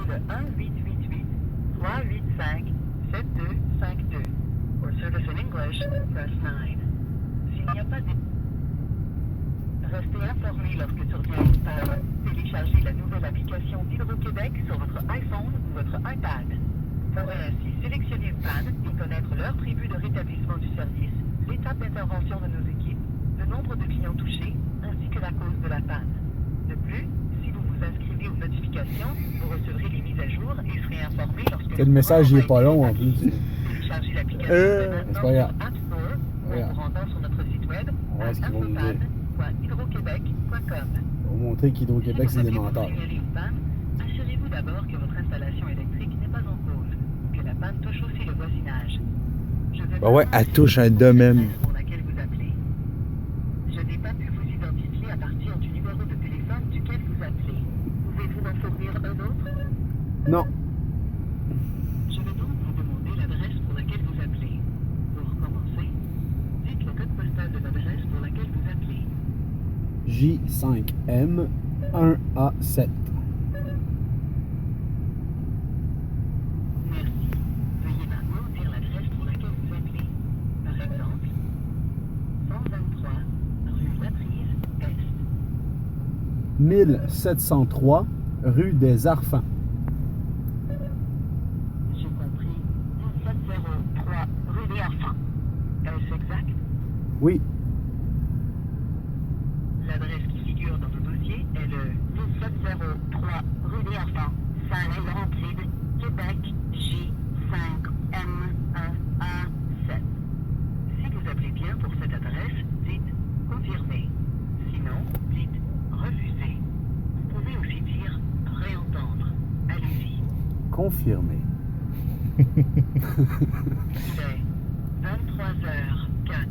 le 1-888-385-7252. For service in English, press 9. S'il n'y a pas de... Restez informé lorsque survient une panne. Téléchargez la nouvelle application d'Hydro-Québec sur votre iPhone ou votre iPad. Vous pourrez ainsi sélectionner une panne et connaître l'heure prévue de rétablissement du service, l'étape d'intervention de nos équipes, le nombre de clients touchés, ainsi que la cause de la panne. De plus, si vous vous inscrivez aux notifications, vous recevrez les mises à jour et serez informé lorsque... Le message il est pas long en plus. Téléchargez l'application de c'est pas grave. App Store ou en vous rendant sur notre site web On va voir ce qu'ils vont nous dire. info-panne.hydroquebec.com. On va montrer qu'Hydro-Québec, c'est des menteurs. Assurez-vous d'abord que votre installation électrique n'est pas en cause, que la panne touche aussi le voisinage. Ouais, elle touche un domaine. Pour laquelle vous appelez. Je n'ai pas pu vous identifier à partir du numéro de téléphone duquel vous appelez. Pouvez-vous m'en fournir un autre? Non. Je vais donc vous demander l'adresse pour laquelle vous appelez. Pour commencer, dites le code postal de l'adresse pour laquelle vous appelez. J5M 1A7. Merci. Veuillez maintenant dire l'adresse pour laquelle vous appelez. Par exemple, 123 rue Laprise Est. 1703 rue des Arfans. J'ai compris. 1703 rue des Arfans. Est-ce exact? Oui. L'adresse qui figure dans nos dossiers est le 1703 rue des Arfans, Saint-Laurentide, Québec, J5M1A7. Si vous appelez bien pour cette adresse, dites « Confirmer ». Sinon, dites « Refuser ». Vous pouvez aussi dire « Réentendre ». Allez-y. Confirmé. Il est 23h04.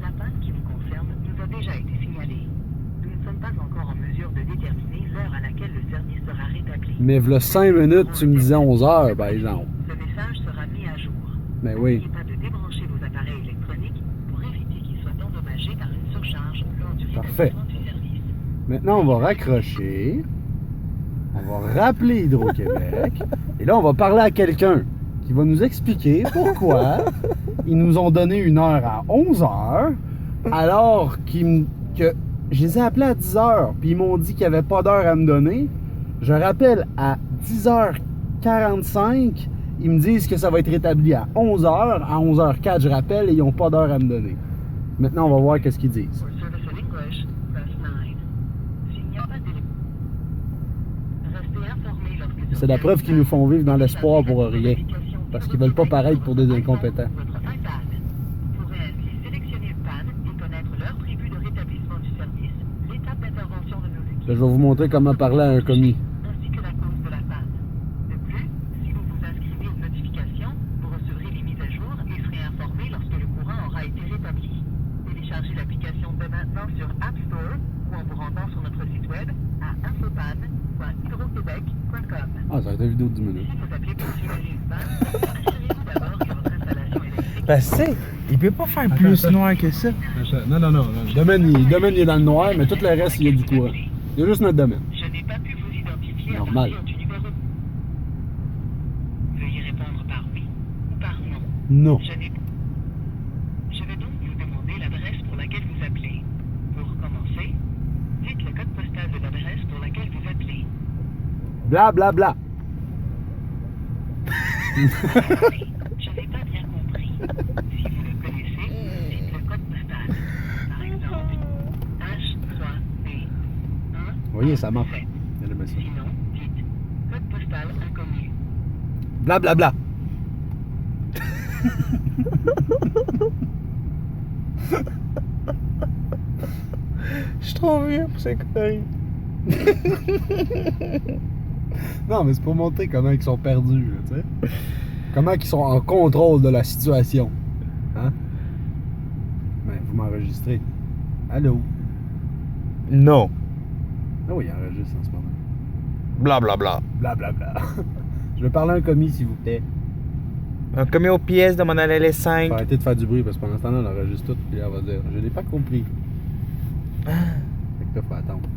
La panne qui vous concerne nous a déjà été signalée. Nous ne sommes pas encore en mesure de déterminer l'heure à laquelle le service sera rétabli. Mais v'là 5 minutes, tu me disais 11 heures, par exemple. Ce message sera mis à jour. Ben oui. N'oubliez pas de débrancher vos appareils électroniques pour éviter qu'ils soient endommagés par une surcharge lors du Parfait. rétablissement du service. Maintenant, on va raccrocher. On va rappeler Hydro-Québec. Et là, on va parler à quelqu'un qui va nous expliquer pourquoi ils nous ont donné une heure à 11 heures, alors que je les ai appelés à 10 heures, puis ils m'ont dit qu'il n'y avait pas d'heure à me donner. Je rappelle à 10h45, ils me disent que ça va être rétabli à 11h. À 11h04, je rappelle et ils n'ont pas d'heure à me donner. Maintenant, on va voir qu'est-ce qu'ils disent. For service in English, press 9. S'il n'y a pas de... Restez informé lorsque... C'est la preuve qu'ils nous font vivre dans l'espoir pour rien. Parce qu'ils veulent pas paraître pour des incompétents. Votre iPad. Vous pourrez ainsi sélectionner une panne et connaître l'heure prévue de rétablissement du service, l'étape d'intervention de nos équipes. Là, je vais vous montrer comment parler à un commis. Ainsi que la cause de la panne. De plus, si vous vous inscrivez aux notifications, vous recevrez les mises à jour et serez informé lorsque le courant aura été rétabli. Téléchargez l'application dès maintenant sur App Store ou en vous rendant sur notre site web à info-panne.hydroquebec.com. Ah, ça va être une vidéo de 10 minutes. Si vous appelez pour signaler une panne, assurez-vous d'abord que votre installation électrique... Ben, c'est, il peut pas faire plus noir que ça. Non. Le domaine, il est dans le noir, mais tout le reste, il y a du courant. Il y a juste notre domaine. Je n'ai pas pu vous identifier Normal. à partir du numéro... Veuillez répondre par oui ou par non. Non. Je vais donc vous demander l'adresse pour laquelle vous appelez. Pour commencer, dites le code postal de l'adresse pour laquelle vous appelez. Bla bla bla. Je n'ai pas bien compris. Si vous le connaissez, dites le code postal. Par exemple, H3B1. Vous voyez, ça marche. Sinon, dites code postal inconnu. Bla bla bla. Je suis trop vieux pour ces conneries. Non, mais c'est pour montrer comment ils sont perdus, là, tu sais. Comment ils sont en contrôle de la situation. Hein? Ben, vous m'enregistrez. Allô? Non. Ah oui, il enregistre en ce moment. Bla bla bla. Bla bla bla. Je veux parler à un commis, s'il vous plaît. Un commis aux pièces demande à l'aller Faut 5. arrêter de faire du bruit parce que pendant ce temps-là, on enregistre tout. Puis là, on va dire, je n'ai pas compris. Fait que là, faut attendre.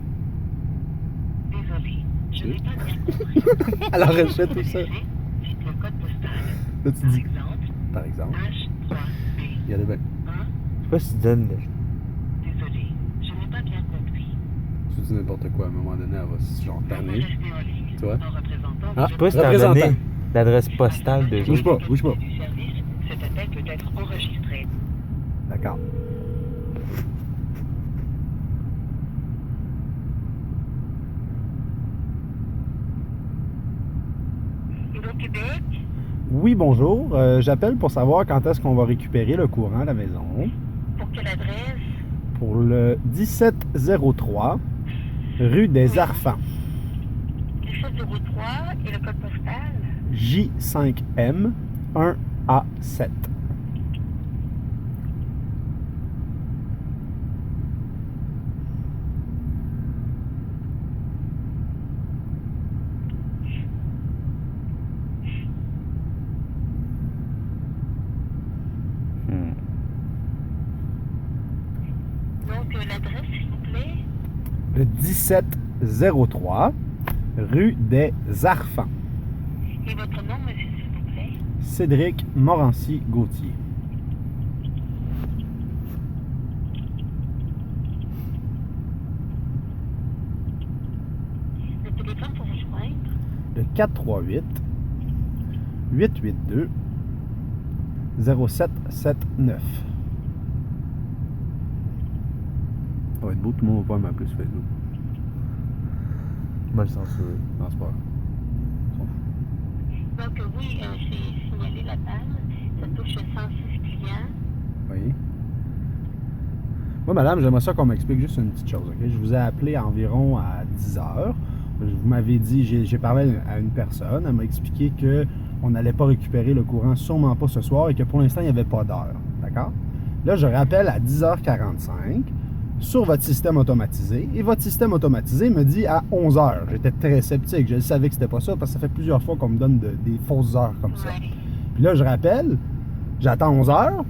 Désolé, Je n'ai OK. pas bien compris. Alors, rachète tout ça. Dites le code postal. Là, tu Par dis, exemple, par exemple, H3B1. regardez bien. Je sais pas si tu donnes. Désolé, je n'ai pas bien compris. Tu dis n'importe quoi, à un moment donné, elle va se genre Veuillez tanner. rester en ligne. Tu vois? Un représentant Ah, Je sais pas si t'as représentant. donné l'adresse postale de Bouge pas, bouge pas. Du service, cet appel peut être enregistré. D'accord. Hydro-Québec, Oui, bonjour. J'appelle pour savoir quand est-ce qu'on va récupérer le courant à la maison. pour quelle adresse? Pour le 1703, rue des Arfans. 1703 et le code postal? J5M 1A7. Donc, l'adresse, s'il vous plaît? Le 1703, rue des Arfans. Et votre nom, monsieur, s'il vous plaît? Cédric Morancy-Gauthier. Le téléphone pour vous joindre? Le 438 882 0779. Ça va être beau, tout le monde va pouvoir m'appeler sur Facebook. Mal censuré. Non, c'est pas grave. On s'en fout. Donc, oui, j'ai signalé la panne. Ça touche 106 clients. Oui. Moi, madame, j'aimerais ça qu'on m'explique juste une petite chose. OK? Je vous ai appelé environ à 10 heures. Vous m'avez dit, j'ai parlé à une personne. Elle m'a expliqué qu'on n'allait pas récupérer le courant, sûrement pas ce soir, et que pour l'instant, il n'y avait pas d'heure. D'accord? Là, je rappelle à 10h45 sur votre système automatisé. Et votre système automatisé me dit à 11h. J'étais très sceptique. Je savais que c'était pas ça parce que ça fait plusieurs fois qu'on me donne des fausses heures comme ça. Ouais. Puis là, je rappelle, j'attends 11h,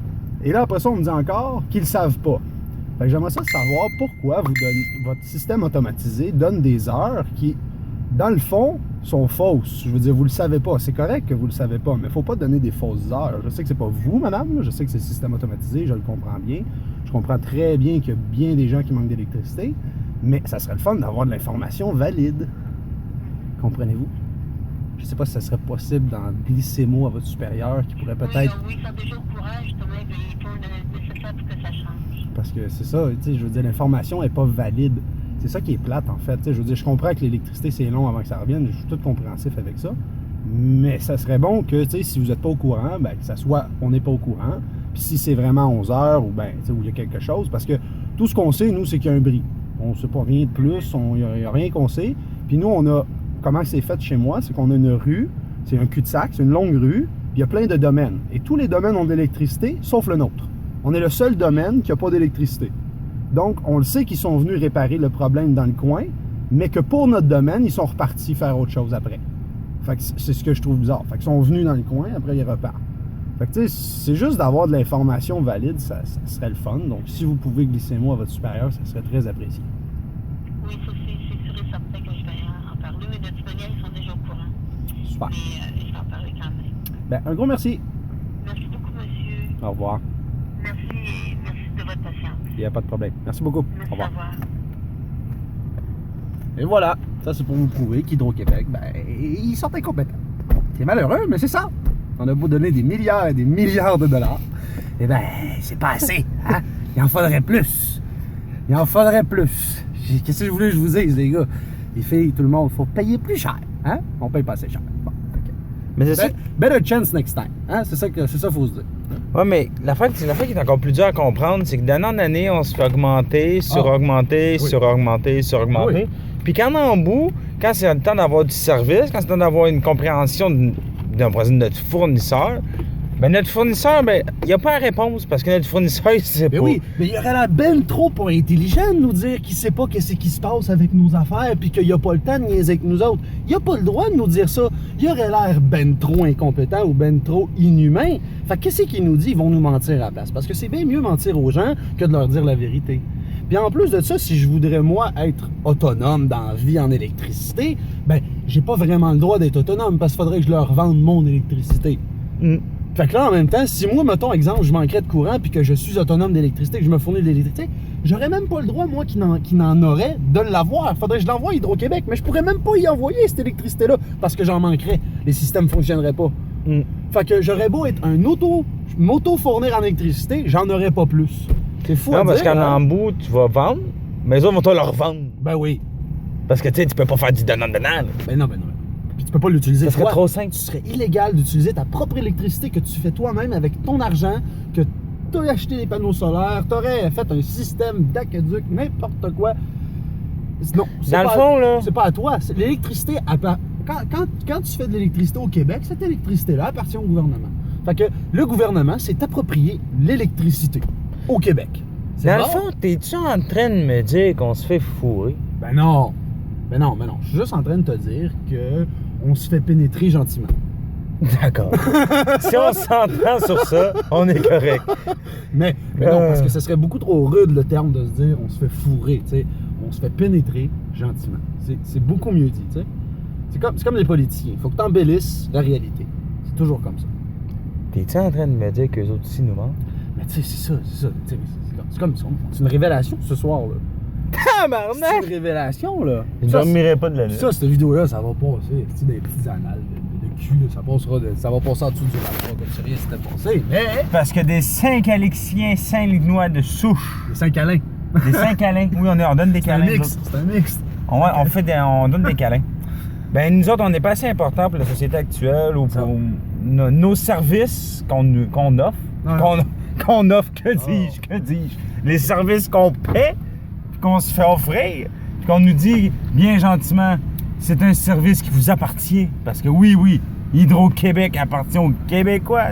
et là, après ça, on me dit encore qu'ils ne savent pas. Fait que j'aimerais ça savoir pourquoi votre système automatisé donne des heures qui, dans le fond, sont fausses. Je veux dire, vous le savez pas. C'est correct que vous le savez pas, mais il ne faut pas donner des fausses heures. Je sais que c'est pas vous, madame. Je sais que c'est le système automatisé, je le comprends bien. Je comprends très bien qu'il y a bien des gens qui manquent d'électricité, mais ça serait le fun d'avoir de l'information valide. Comprenez-vous? Je ne sais pas si ça serait possible d'en glisser mot à votre supérieur qui pourrait peut-être... Oui, ils sont déjà au courant, justement, ils font le nécessaire pour que ça change. Parce que c'est ça, tu sais, je veux dire, l'information n'est pas valide. C'est ça qui est plate, en fait. Tu sais, je veux dire, je comprends que l'électricité, c'est long avant que ça revienne. Je suis tout compréhensif avec ça. Mais ça serait bon que, tu sais, si vous n'êtes pas au courant, ben, que ça soit, on n'est pas au courant. Puis si c'est vraiment 11 heures ou, ben, tu sais, où il y a quelque chose. Parce que tout ce qu'on sait, nous, c'est qu'il y a un bris. On ne sait pas rien de plus. Il n'y a rien qu'on sait. Puis nous, on a, comment c'est fait chez moi, c'est qu'on a une rue, c'est un cul-de-sac, c'est une longue rue. Puis il y a plein de domaines. Et tous les domaines ont de l'électricité, sauf le nôtre. On est le seul domaine qui n'a pas d'électricité. Donc, on le sait qu'ils sont venus réparer le problème dans le coin, mais que pour notre domaine, ils sont repartis faire autre chose après. Fait que c'est ce que je trouve bizarre. Fait qu'ils sont venus dans le coin, après ils repartent. Fait que tu sais, c'est juste d'avoir de l'information valide, ça serait le fun. Donc, si vous pouvez glisser moi à votre supérieur, ça serait très apprécié. Oui, ça, c'est sûr et certain que je vais en parler, mais de toute manière, ils sont déjà au courant. Super. Mais je vais en parler quand même. Ben, un gros merci. Merci beaucoup, monsieur. Au revoir. Merci et merci de votre patience. Il n'y a pas de problème. Merci beaucoup. Merci, Au revoir. au revoir. Et voilà, ça c'est pour vous prouver qu'Hydro-Québec, ben, ils sont incompétents. C'est malheureux, mais c'est ça. On a beau donner des milliards et des milliards de dollars, eh ben, c'est pas assez, hein? Il en faudrait plus. Il en faudrait plus. Qu'est-ce que je voulais que je vous dise, les gars? Les filles, tout le monde, il faut payer plus cher, hein? On paye pas assez cher. Bon, ok. Mais c'est ça. Better chance next time, hein? C'est ça qu'il faut se dire. Ouais, mais l'affaire qui est encore plus dure à comprendre, c'est que d'année en année, on se fait augmenter, suraugmenter, Oui. suraugmenter, suraugmenter. Oui. Puis quand en bout, quand c'est le temps d'avoir du service, quand c'est le temps d'avoir une compréhension de notre fournisseur, ben notre fournisseur, ben, il n'y a pas la réponse parce que notre fournisseur, il sait Mais pas. oui, mais il y aurait l'air ben trop pas intelligent de nous dire qu'il sait pas qu'est-ce qui se passe avec nos affaires puis qu'il a pas le temps de niaiser avec nous autres. Il a pas le droit de nous dire ça. Il aurait l'air ben trop incompétent ou ben trop inhumain. Fait que qu'est-ce qu'il nous dit? Ils vont nous mentir à la place. Parce que c'est bien mieux mentir aux gens que de leur dire la vérité. Puis en plus de ça, si je voudrais, moi, être autonome dans la vie en électricité, ben, j'ai pas vraiment le droit d'être autonome parce qu'il faudrait que je leur vende mon électricité. Fait que là, en même temps, si moi, mettons, exemple, je manquerais de courant puis que je suis autonome d'électricité, que je me fournis de l'électricité, j'aurais même pas le droit, moi, qui n'en aurait, de l'avoir. Faudrait que je l'envoie à Hydro-Québec, mais je pourrais même pas y envoyer cette électricité-là parce que j'en manquerais. Les systèmes fonctionneraient pas. Fait que j'aurais beau être m'auto-fournir en électricité, j'en aurais pas plus. C'est fou à Non, parce dire, qu'en hein? embout, tu vas vendre, mais les autres vont te le revendre. Ben oui. Parce que tu sais, tu peux pas faire du donnant-donnant. Ben non. Puis tu peux pas l'utiliser. Ça serait toi. trop simple. Tu serait illégal d'utiliser ta propre électricité que tu fais toi-même avec ton argent, que tu as acheté des panneaux solaires, tu aurais fait un système d'aqueduc, n'importe quoi. Non, Dans le fond, là. c'est pas à toi. L'électricité, quand tu fais de l'électricité au Québec, cette électricité-là appartient au gouvernement. Fait que le gouvernement s'est approprié l'électricité au Québec. C'est Dans bon? le fond, t'es-tu en train de me dire qu'on se fait fourrer? Ben non. Je suis juste en train de te dire que on se fait pénétrer gentiment. D'accord. Si on s'entend sur ça, on est correct. Mais non, parce que ce serait beaucoup trop rude le terme de se dire on se fait fourrer, tu sais. On se fait pénétrer gentiment. C'est beaucoup mieux dit, tu sais. C'est comme les politiciens. Il faut que tu embellisses la réalité. C'est toujours comme ça. T'es-tu en train de me dire qu'eux autres ici nous mentent? Mais tu sais, c'est ça. C'est comme ça. C'est une révélation ce soir, là. C'est Tabarnak! une révélation, là. Je Ça, dormirai pas de la nuit. Ça, cette vidéo-là, ça va passer. Tu sais, des petites annales de cul, là. Ça va passer en dessous du rapport, comme si rien s'était passé. Mais Parce que des Saint-Calexiens, Saint-Lignois de souche, les Saint-Calin. des Saint-Calins, oui, on donne des C'est un câlins. mix. C'est un mix. On donne des câlins. Ben, nous autres, on n'est pas assez importants pour la société actuelle ou pour nos services qu'on offre. Ouais. Qu'on offre, que dis-je? Les services qu'on paie, puis qu'on se fait offrir, puis qu'on nous dit bien gentiment, c'est un service qui vous appartient. Parce que oui, Hydro-Québec appartient aux Québécois.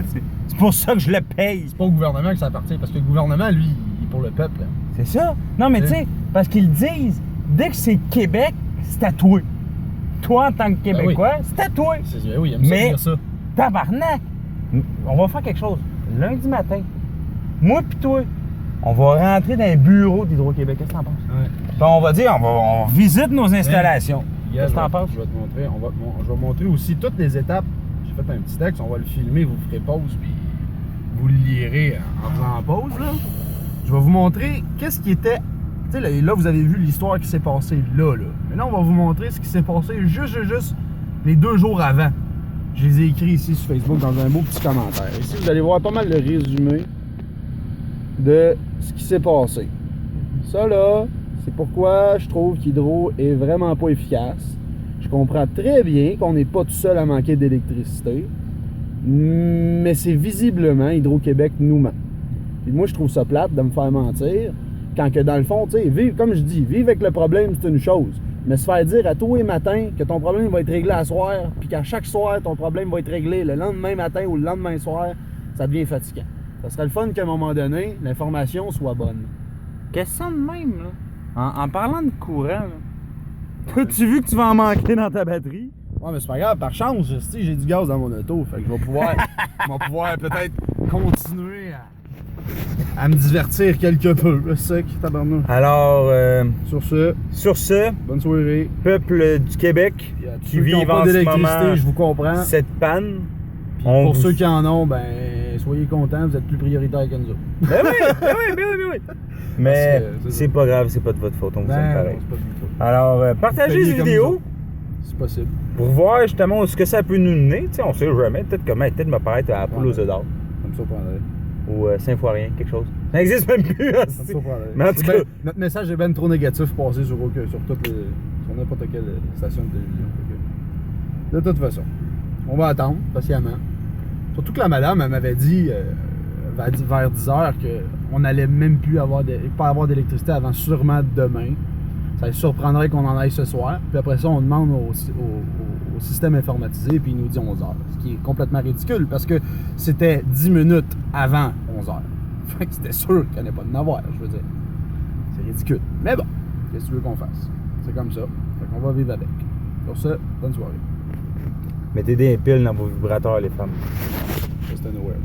C'est pour ça que je le paye. C'est pas au gouvernement que ça appartient, parce que le gouvernement, lui, il est pour le peuple. Là. C'est ça. Non, mais tu sais, parce qu'ils disent, dès que c'est Québec, c'est à toi. Toi, en tant que Québécois, c'est à toi. Oui, il aime ça Mais- dire ça. Tabarnak! On va faire quelque chose. Lundi matin, moi pis toi, on va rentrer dans un bureau d'Hydro-Québec. Qu'est-ce que t'en penses? Ouais. Puis on va dire, on visite nos installations. Hier, Qu'est-ce que t'en penses? Je vais te montrer. Je vais montrer aussi toutes les étapes. J'ai fait un petit texte, on va le filmer, vous ferez pause, puis vous le lirez en faisant pause. Là. Je vais vous montrer qu'est-ce qui était. Tu sais, là, vous avez vu l'histoire qui s'est passée là. Mais là, on va vous montrer ce qui s'est passé juste les 2 jours avant. Je les ai écrits ici sur Facebook dans un beau petit commentaire. Ici, vous allez voir pas mal le résumé de ce qui s'est passé. Ça, là, c'est pourquoi je trouve qu'Hydro est vraiment pas efficace. Je comprends très bien qu'on n'est pas tout seul à manquer d'électricité, mais c'est visiblement Hydro-Québec nous ment. Puis moi, je trouve ça plate de me faire mentir, quand que dans le fond, tu sais, comme je dis, vivre avec le problème, c'est une chose. Mais se faire dire à tous les matins que ton problème va être réglé à soir, puis qu'à chaque soir, ton problème va être réglé le lendemain matin ou le lendemain soir, ça devient fatigant. Ça serait le fun qu'à un moment donné, l'information soit bonne. Question de même, là. En parlant de courant, là. As-tu vu que tu vas en manquer dans ta batterie? Ouais, mais c'est pas grave, par chance, j'ai du gaz dans mon auto, fait que je vais pouvoir peut-être continuer à me divertir quelque peu. Le sec, tabarnak. Alors, Sur ce, bonne soirée. peuple du Québec Puis à tous qui ceux qui n'ont vivent pas en ce d'électricité, moment je vous comprends. cette panne. Puis on pour vous- ceux qui en ont, ben soyez contents, vous êtes plus prioritaires que nous autres. Ben oui. Mais Parce que, c'est pas grave, c'est pas de votre faute, on vous aime pareil. c'est pas du tout. Alors, partagez Payez cette comme nous vidéo autres. C'est possible. pour voir justement ce que ça peut nous mener. Tu sais, on sait jamais. Peut-être me paraître à la poule aux œufs d'or Ça me surprendrait. ou Saint-Foirien, quelque chose. Ça n'existe même plus. Ça me hostie. surprendrait. Mais en tout C'est cas- ben- notre message est bien trop négatif passé sur n'importe quelle station de télévision. Fait que, de toute façon, on va attendre patiemment. Surtout que la madame, elle m'avait dit vers 10h qu'on n'allait même plus pas avoir d'électricité avant sûrement demain. Ça lui surprendrait qu'on en aille ce soir. Puis après ça, on demande au système informatisé, puis il nous dit 11h. Ce qui est complètement ridicule parce que c'était 10 minutes avant 11h. Fait que c'était sûr qu'il n'y en ait pas de avoir, je veux dire. C'est ridicule. Mais bon, qu'est-ce que tu veux qu'on fasse? C'est comme ça. Fait qu'on va vivre avec. Sur ce, bonne soirée. Mettez des piles dans vos vibrateurs, les femmes. Just nowhere.